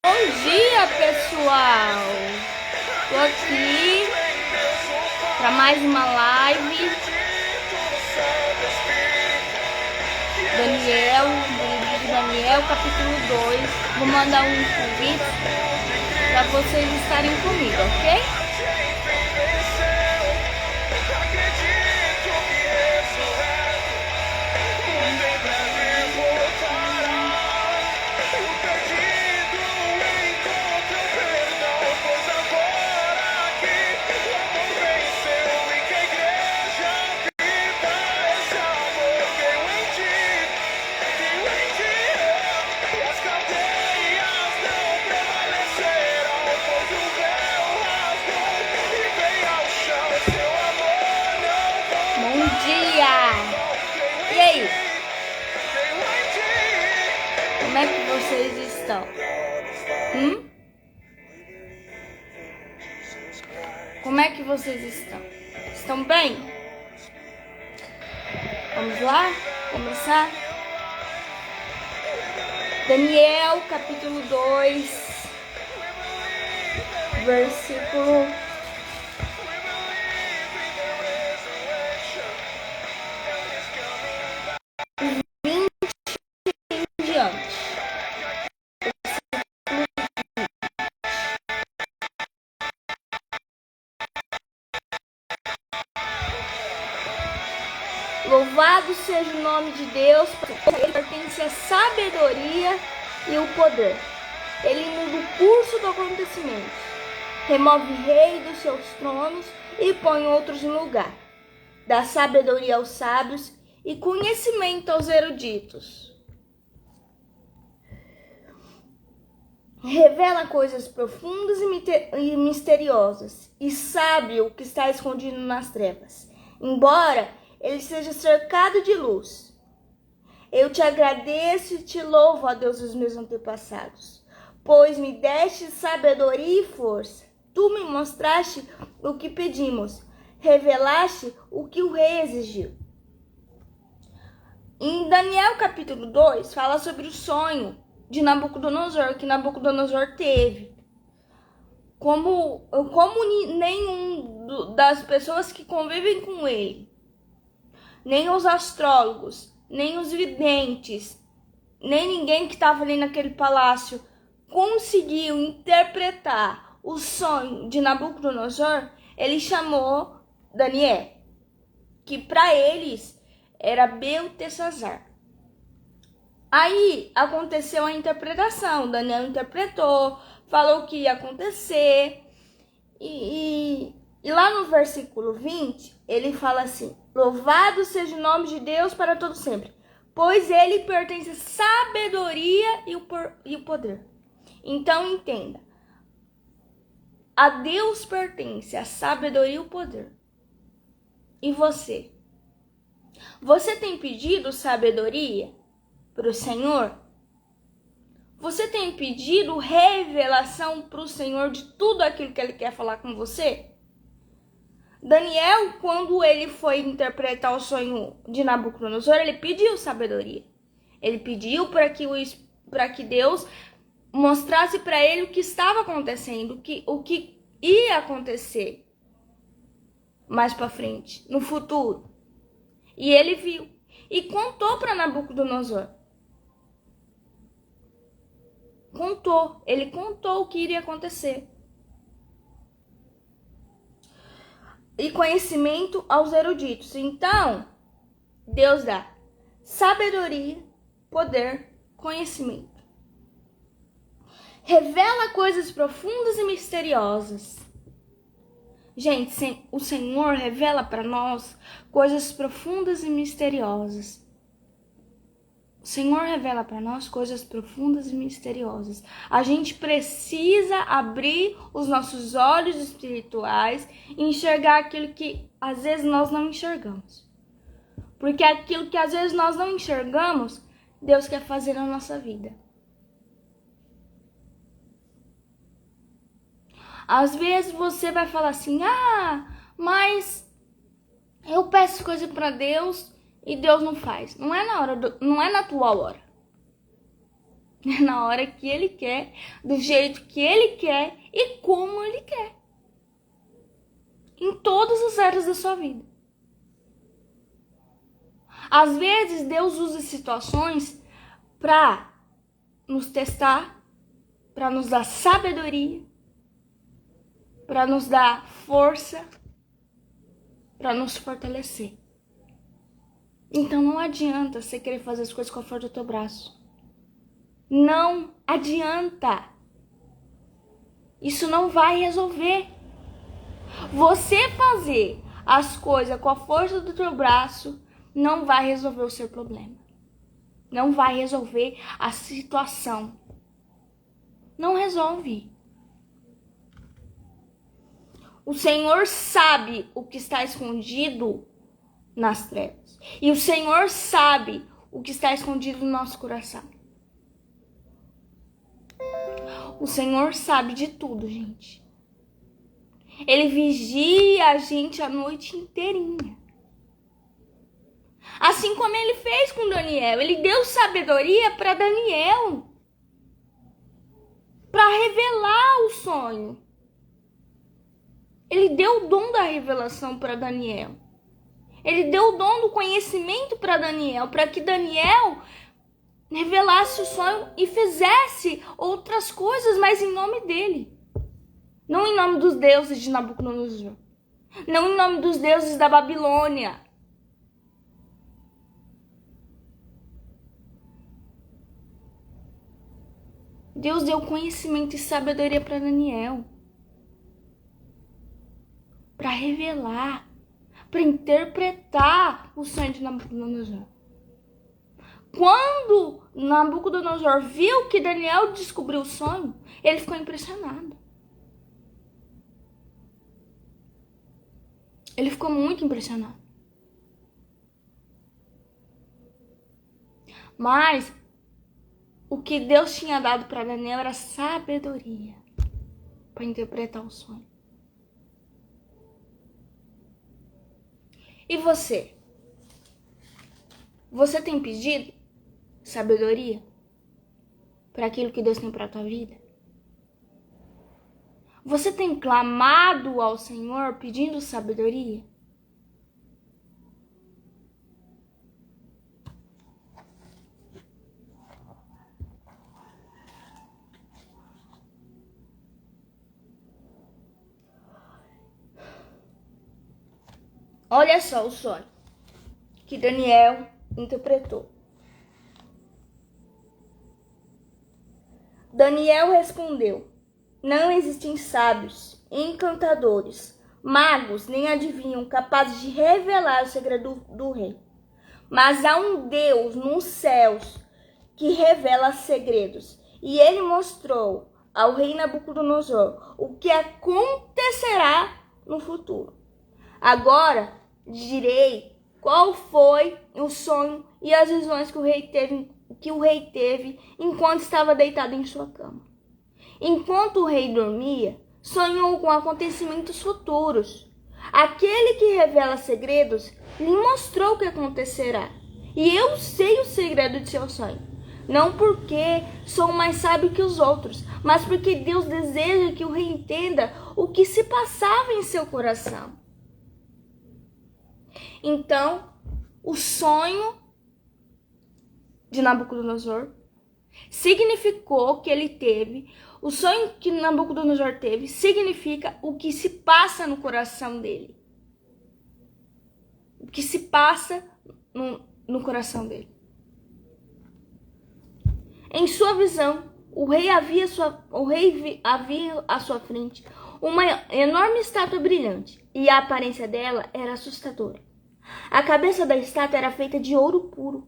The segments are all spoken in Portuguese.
Bom dia, pessoal! Tô aqui para mais uma live. Livro de Daniel, capítulo 2. Vou mandar um convite para vocês estarem comigo, ok? E aí? Como é que vocês estão? Como é que vocês estão? Estão bem? Vamos lá? Começar? Daniel, capítulo 2, versículo 20 em diante. Louvado seja o nome de Deus, porque ele pertence à sabedoria e o poder. Ele muda o curso do acontecimento, remove rei dos seus tronos e põe outros no lugar. Dá sabedoria aos sábios e conhecimento aos eruditos. Revela coisas profundas e misteriosas, e sabe o que está escondido nas trevas, embora ele seja cercado de luz. Eu te agradeço e te louvo, ó Deus dos meus antepassados, pois me deste sabedoria e força. Tu me mostraste o que pedimos, revelaste o que o rei exigiu. Em Daniel capítulo 2, fala sobre o sonho de Nabucodonosor, que Nabucodonosor teve. Como nenhum das pessoas que convivem com ele, nem os astrólogos, nem os videntes, nem ninguém que estava ali naquele palácio conseguiu interpretar o sonho de Nabucodonosor, ele chamou Daniel, que para eles era Beltesazar. Aí aconteceu a interpretação, Daniel interpretou, falou o que ia acontecer, e lá no versículo 20, ele fala assim: louvado seja o nome de Deus para todo sempre, pois ele pertence à sabedoria e o poder. Então entenda, a Deus pertence a sabedoria e o poder. E você? Você tem pedido sabedoria para o Senhor? Você tem pedido revelação para o Senhor de tudo aquilo que Ele quer falar com você? Daniel, quando ele foi interpretar o sonho de Nabucodonosor, ele pediu sabedoria. Ele pediu para que Deus mostrasse para ele o que estava acontecendo, o que ia acontecer mais para frente, no futuro. E ele viu e contou para Nabucodonosor. Ele contou o que iria acontecer. E conhecimento aos eruditos. Então, Deus dá sabedoria, poder, conhecimento. Revela coisas profundas e misteriosas. Gente, o Senhor revela para nós coisas profundas e misteriosas. O Senhor revela para nós coisas profundas e misteriosas. A gente precisa abrir os nossos olhos espirituais e enxergar aquilo que às vezes nós não enxergamos. Porque aquilo que às vezes nós não enxergamos, Deus quer fazer na nossa vida. Às vezes você vai falar assim: mas eu peço coisa para Deus e Deus não faz. Não é na tua hora. na hora que ele quer, do jeito que ele quer e como ele quer. Em todas as áreas da sua vida. Às vezes, Deus usa situações para nos testar, para nos dar sabedoria, para nos dar força, para nos fortalecer. Então não adianta você querer fazer as coisas com a força do teu braço. Não adianta. Isso não vai resolver. Você fazer as coisas com a força do teu braço não vai resolver o seu problema. Não vai resolver a situação. Não resolve. O Senhor sabe o que está escondido nas trevas. E o Senhor sabe o que está escondido no nosso coração. O Senhor sabe de tudo, gente. Ele vigia a gente a noite inteirinha. Assim como ele fez com Daniel. Ele deu sabedoria para Daniel. Para revelar o sonho. Ele deu o dom da revelação para Daniel. Ele deu o dom do conhecimento para Daniel. Para que Daniel revelasse o sonho e fizesse outras coisas, mas em nome dele. Não em nome dos deuses de Nabucodonosor. Não em nome dos deuses da Babilônia. Deus deu conhecimento e sabedoria para Daniel. Para revelar. Para interpretar o sonho de Nabucodonosor. Quando Nabucodonosor viu que Daniel descobriu o sonho, ele ficou impressionado. Ele ficou muito impressionado. Mas o que Deus tinha dado para Daniel era sabedoria para interpretar o sonho. E você? Você tem pedido sabedoria para aquilo que Deus tem para a tua vida? Você tem clamado ao Senhor pedindo sabedoria? Olha só o sonho que Daniel interpretou. Daniel respondeu: não existem sábios, encantadores, magos, nem adivinhos capazes de revelar o segredo do rei. Mas há um Deus nos céus que revela segredos. E ele mostrou ao rei Nabucodonosor o que acontecerá no futuro. Agora direi qual foi o sonho e as visões que o rei teve enquanto estava deitado em sua cama. Enquanto o rei dormia, sonhou com acontecimentos futuros. Aquele que revela segredos lhe mostrou o que acontecerá. E eu sei o segredo de seu sonho. Não porque sou mais sábio que os outros, mas porque Deus deseja que o rei entenda o que se passava em seu coração. Então, o sonho de Nabucodonosor significou que ele teve, o sonho que Nabucodonosor teve significa o que se passa no coração dele. O que se passa no coração dele. Em sua visão, o rei havia à sua frente uma enorme estátua brilhante, e a aparência dela era assustadora. A cabeça da estátua era feita de ouro puro.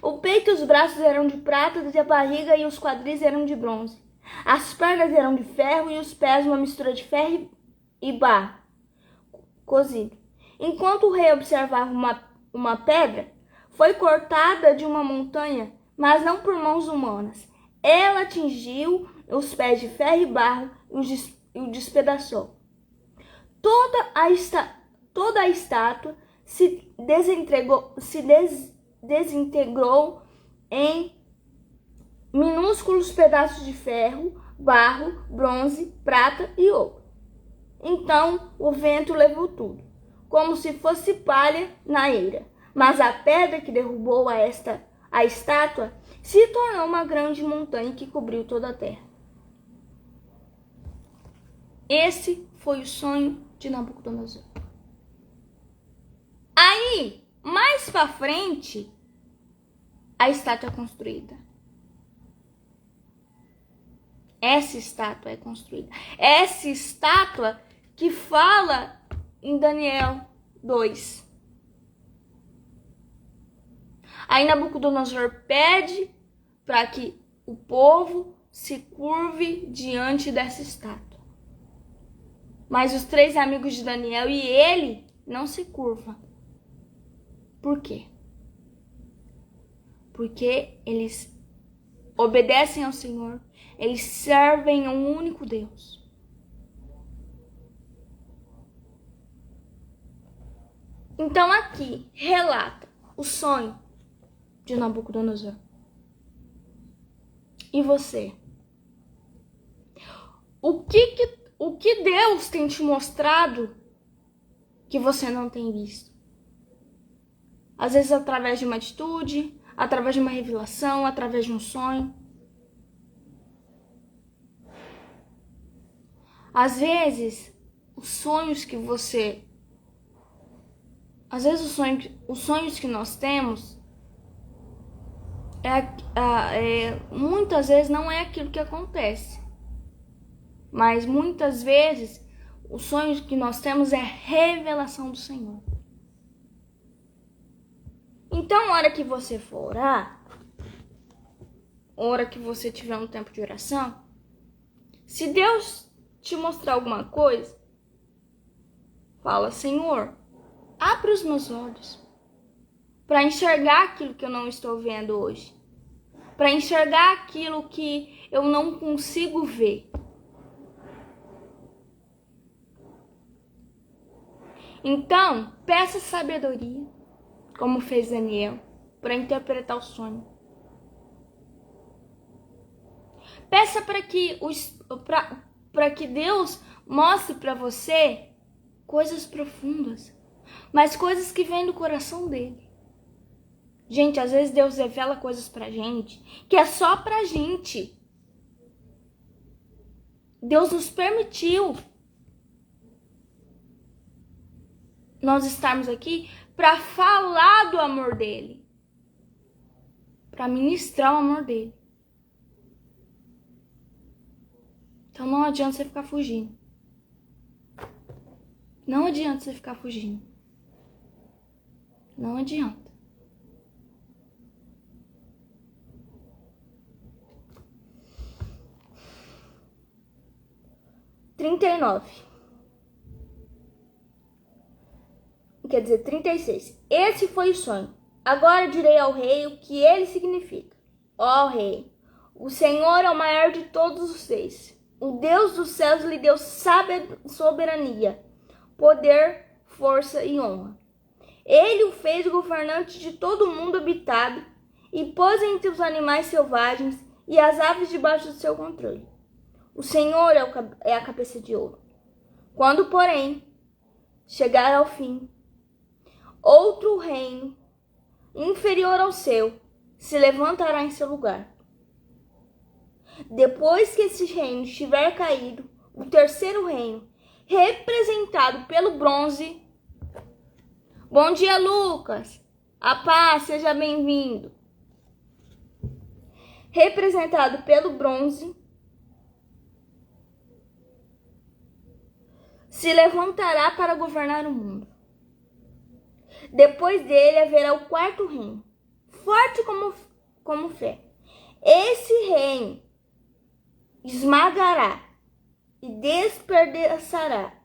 O peito e os braços eram de prata, e a barriga e os quadris eram de bronze. As pernas eram de ferro e os pés uma mistura de ferro e barro cozido. Enquanto o rei observava uma pedra, foi cortada de uma montanha, mas não por mãos humanas. Ela atingiu os pés de ferro e barro e o despedaçou. Toda a estátua se desintegrou em minúsculos pedaços de ferro, barro, bronze, prata e ouro. Então o vento levou tudo, como se fosse palha na eira. Mas a pedra que derrubou a estátua se tornou uma grande montanha que cobriu toda a terra. Esse foi o sonho de Nabucodonosor. Aí, mais para frente, a estátua é construída. Essa estátua é construída. Essa estátua que fala em Daniel 2. Aí Nabucodonosor pede para que o povo se curve diante dessa estátua. Mas os 3 amigos de Daniel e ele não se curvam. Por quê? Porque eles obedecem ao Senhor, eles servem a um único Deus. Então aqui relata o sonho de Nabucodonosor. E você? O que Deus tem te mostrado que você não tem visto? Às vezes através de uma atitude, através de uma revelação, através de um sonho. Às vezes, os sonhos que nós temos muitas vezes não é aquilo que acontece. Mas muitas vezes os sonhos que nós temos é revelação do Senhor. Então, a hora que você for orar, a hora que você tiver um tempo de oração, se Deus te mostrar alguma coisa, fala: Senhor, abre os meus olhos para enxergar aquilo que eu não estou vendo hoje, para enxergar aquilo que eu não consigo ver. Então, peça sabedoria, como fez Daniel, para interpretar o sonho. Peça para que Deus mostre para você coisas profundas, mas coisas que vêm do coração dele. Gente, às vezes Deus revela coisas pra gente que é só pra gente. Deus nos permitiu nós estarmos aqui para falar do amor dele, para ministrar o amor dele. Então não adianta você ficar fugindo. Não adianta você ficar fugindo. Não adianta. Quer dizer, 36. Esse foi o sonho. Agora direi ao rei o que ele significa. Ó rei, o Senhor é o maior de todos os seis. O Deus dos céus lhe deu soberania, poder, força e honra. Ele o fez governante de todo o mundo habitado e pôs entre os animais selvagens e as aves debaixo do seu controle. O Senhor é a cabeça de ouro. Quando, porém, chegar ao fim, outro reino, inferior ao seu, se levantará em seu lugar. Depois que esse reino estiver caído, o terceiro reino, representado pelo bronze... Bom dia, Lucas! A paz, seja bem-vindo. Representado pelo bronze, se levantará para governar o mundo. Depois dele haverá o quarto reino, forte como fé. Esse reino esmagará e despedaçará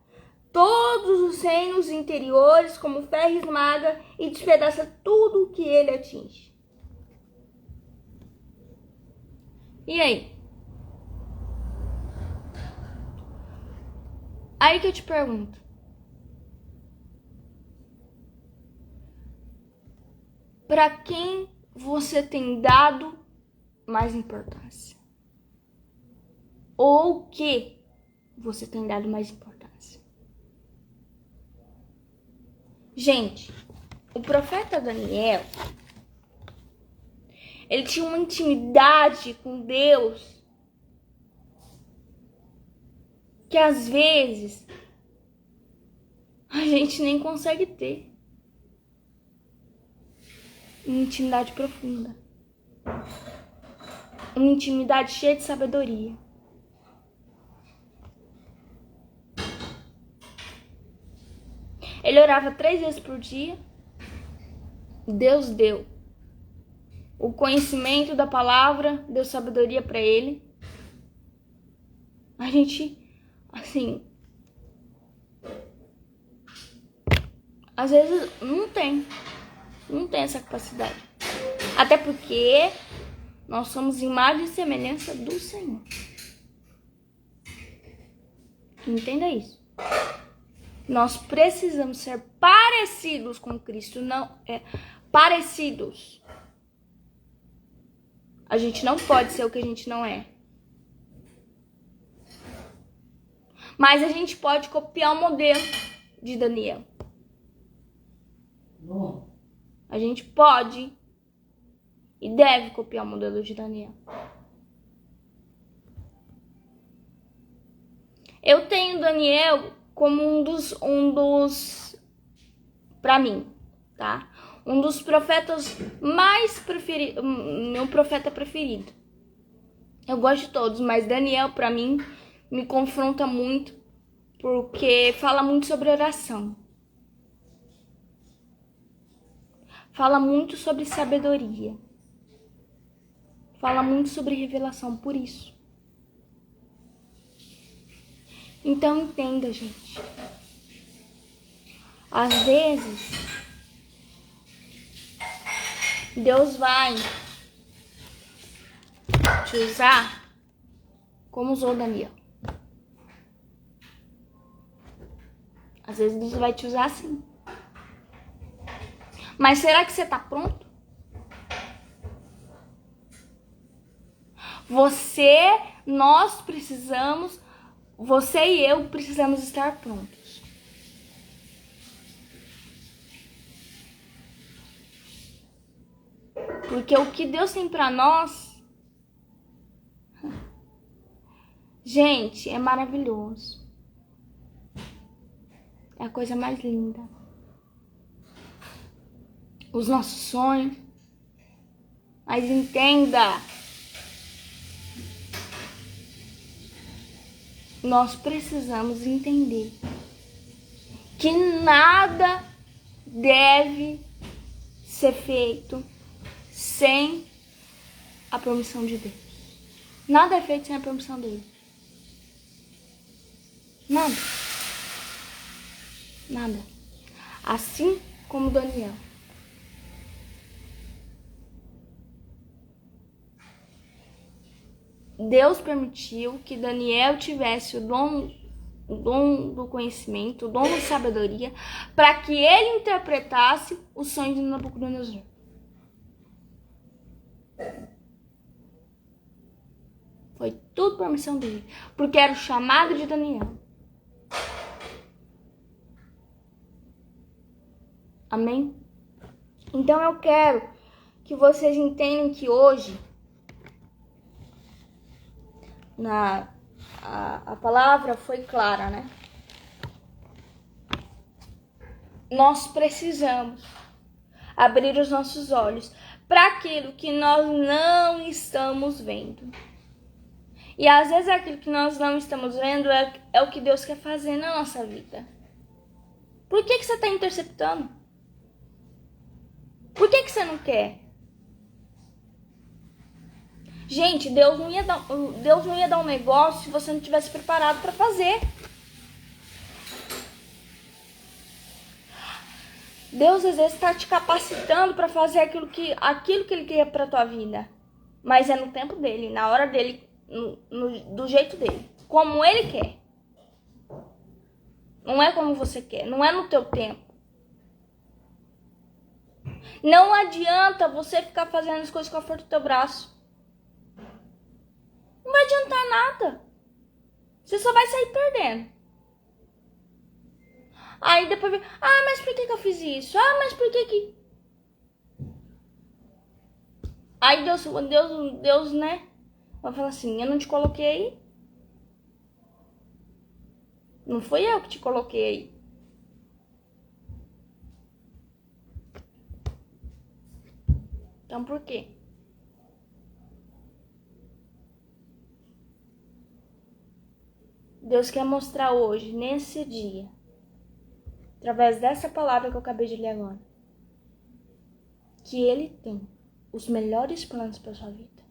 todos os reinos interiores, como ferro esmaga e despedaça tudo o que ele atinge. E aí? Aí que eu te pergunto. Para quem você tem dado mais importância? Ou o que você tem dado mais importância? Gente, o profeta Daniel, ele tinha uma intimidade com Deus que às vezes a gente nem consegue ter. Uma intimidade profunda. Uma intimidade cheia de sabedoria. Ele orava 3 vezes por dia. Deus deu o conhecimento da palavra, deu sabedoria para ele. A gente, assim, às vezes não tem essa capacidade. Até porque nós somos imagem e semelhança do Senhor. Entenda isso. Nós precisamos ser parecidos com Cristo, não é parecidos. A gente não pode ser o que a gente não é. Mas a gente pode copiar o modelo de Daniel. A gente pode e deve copiar o modelo de Daniel. Eu tenho Daniel como um dos para mim, tá? Um dos profetas mais preferidos, meu profeta preferido. Eu gosto de todos, mas Daniel para mim me confronta muito porque fala muito sobre oração. Fala muito sobre sabedoria. Fala muito sobre revelação, por isso. Então entenda, gente. Às vezes, Deus vai te usar como usou Daniel. Às vezes Deus vai te usar assim. Mas será que você tá pronto? Nós precisamos, você e eu precisamos estar prontos. Porque o que Deus tem pra nós, gente, é maravilhoso. É a coisa mais linda. Os nossos sonhos. Mas entenda, nós precisamos entender que nada deve ser feito sem a permissão de Deus. Nada é feito sem a permissão dele. Nada. Nada. Assim como Daniel. Deus permitiu que Daniel tivesse o dom do conhecimento, o dom da sabedoria, para que ele interpretasse o sonho de Nabucodonosor. Foi tudo permissão dele, porque era o chamado de Daniel. Amém? Então eu quero que vocês entendam que hoje a palavra foi clara, né? Nós precisamos abrir os nossos olhos para aquilo que nós não estamos vendo. E às vezes aquilo que nós não estamos vendo é o que Deus quer fazer na nossa vida. Por que você está interceptando? Por que você não quer? Gente, Deus não ia dar um negócio se você não tivesse preparado para fazer. Deus às vezes está te capacitando para fazer aquilo que Ele quer para tua vida. Mas é no tempo dele, na hora dele, do jeito dele. Como Ele quer. Não é como você quer, não é no teu tempo. Não adianta você ficar fazendo as coisas com a força do teu braço. Não vai adiantar nada. Você só vai sair perdendo. Aí depois vem, mas por que eu fiz isso? Mas por que... Aí Deus, né? Vai falar assim, eu não te coloquei aí. Não fui eu que te coloquei aí. Então por quê? Deus quer mostrar hoje, nesse dia, através dessa palavra que eu acabei de ler agora, que Ele tem os melhores planos para sua vida.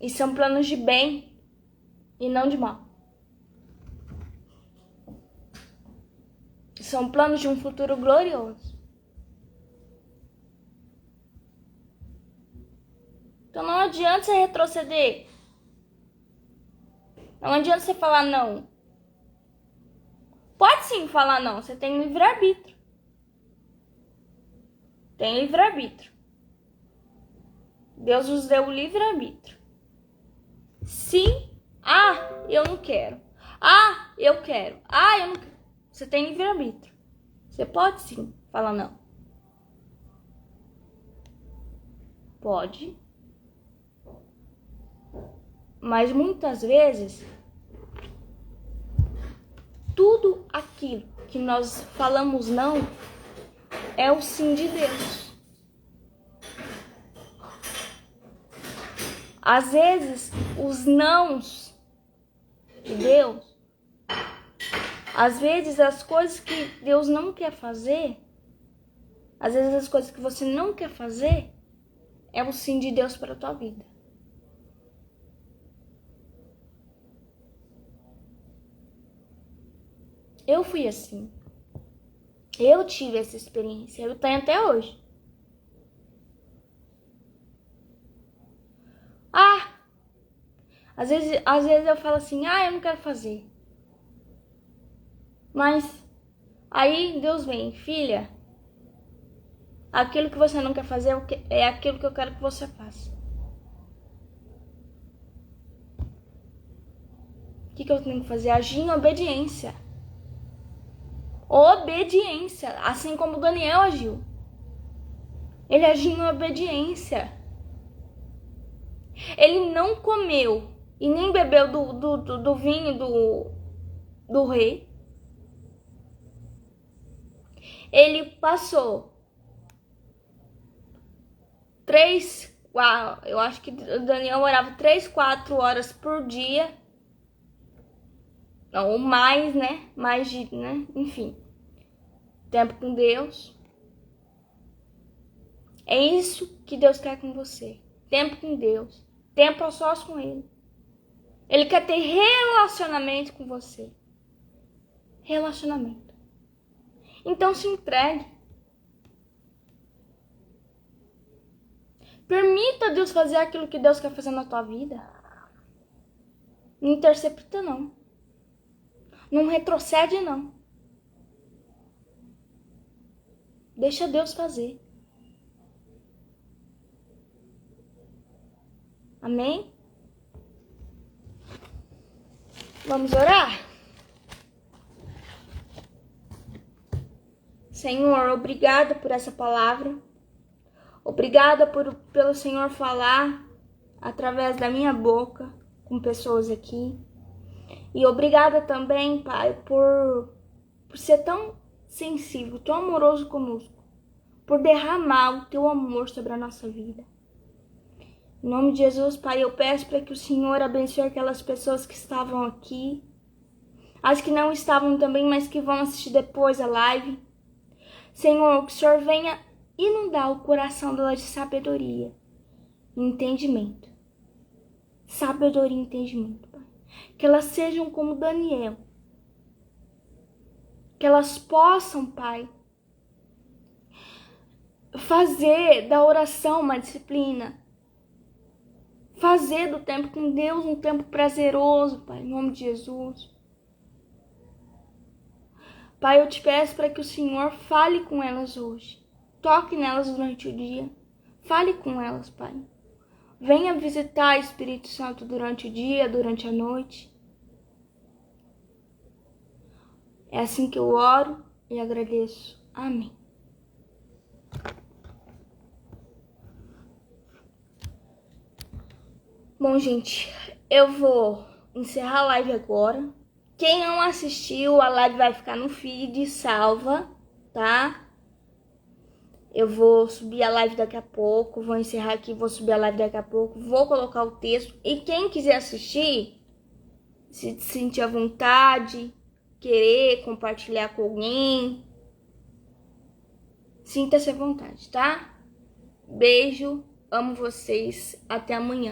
E são planos de bem e não de mal. São planos de um futuro glorioso. Então não adianta você retroceder. Não adianta você falar não. Pode sim falar não, você tem livre-arbítrio. Tem livre-arbítrio. Deus nos deu o livre-arbítrio. Sim, eu não quero. Eu quero. Eu não quero. Você tem livre-arbítrio. Você pode sim falar não. Pode. Mas muitas vezes, tudo aquilo que nós falamos não é o sim de Deus. Às vezes, os nãos de Deus, às vezes as coisas que Deus não quer fazer, às vezes as coisas que você não quer fazer, é o sim de Deus para a tua vida. Eu fui assim. Eu tive essa experiência. Eu tenho até hoje. Às vezes eu falo assim, eu não quero fazer. Mas aí Deus vem, filha, aquilo que você não quer fazer é aquilo que eu quero que você faça. O que eu tenho que fazer? Agir em obediência. Obediência, assim como Daniel agiu. Ele agiu em obediência. Ele não comeu e nem bebeu do vinho do rei. Ele passou eu acho que Daniel orava 3-4 horas por dia. Não, ou mais, né? Enfim. Tempo com Deus. É isso que Deus quer com você. Tempo com Deus. Tempo a sós com Ele. Ele quer ter relacionamento com você. Relacionamento. Então se entregue. Permita Deus fazer aquilo que Deus quer fazer na tua vida. Não intercepta, não. Não retrocede, não. Deixa Deus fazer. Amém? Vamos orar? Senhor, obrigada por essa palavra. Obrigada pelo Senhor falar através da minha boca com pessoas aqui. E obrigada também, Pai, por ser tão sensível, tão amoroso conosco. Por derramar o teu amor sobre a nossa vida. Em nome de Jesus, Pai, eu peço para que o Senhor abençoe aquelas pessoas que estavam aqui. As que não estavam também, mas que vão assistir depois a live. Senhor, que o Senhor venha inundar o coração delas de sabedoria e entendimento. Sabedoria e entendimento, Pai. Que elas sejam como Daniel. Que elas possam, Pai, fazer da oração uma disciplina. Fazer do tempo com Deus um tempo prazeroso, Pai, em nome de Jesus. Pai, eu te peço para que o Senhor fale com elas hoje. Toque nelas durante o dia. Fale com elas, Pai. Venha visitar Espírito Santo durante o dia, durante a noite. É assim que eu oro e agradeço. Amém. Bom, gente, eu vou encerrar a live agora. Quem não assistiu, a live vai ficar no feed, salva, tá? Eu vou subir a live daqui a pouco, vou encerrar aqui, vou subir a live daqui a pouco, vou colocar o texto. E quem quiser assistir, se sentir à vontade, querer compartilhar com alguém, sinta-se à vontade, tá? Beijo, amo vocês, até amanhã.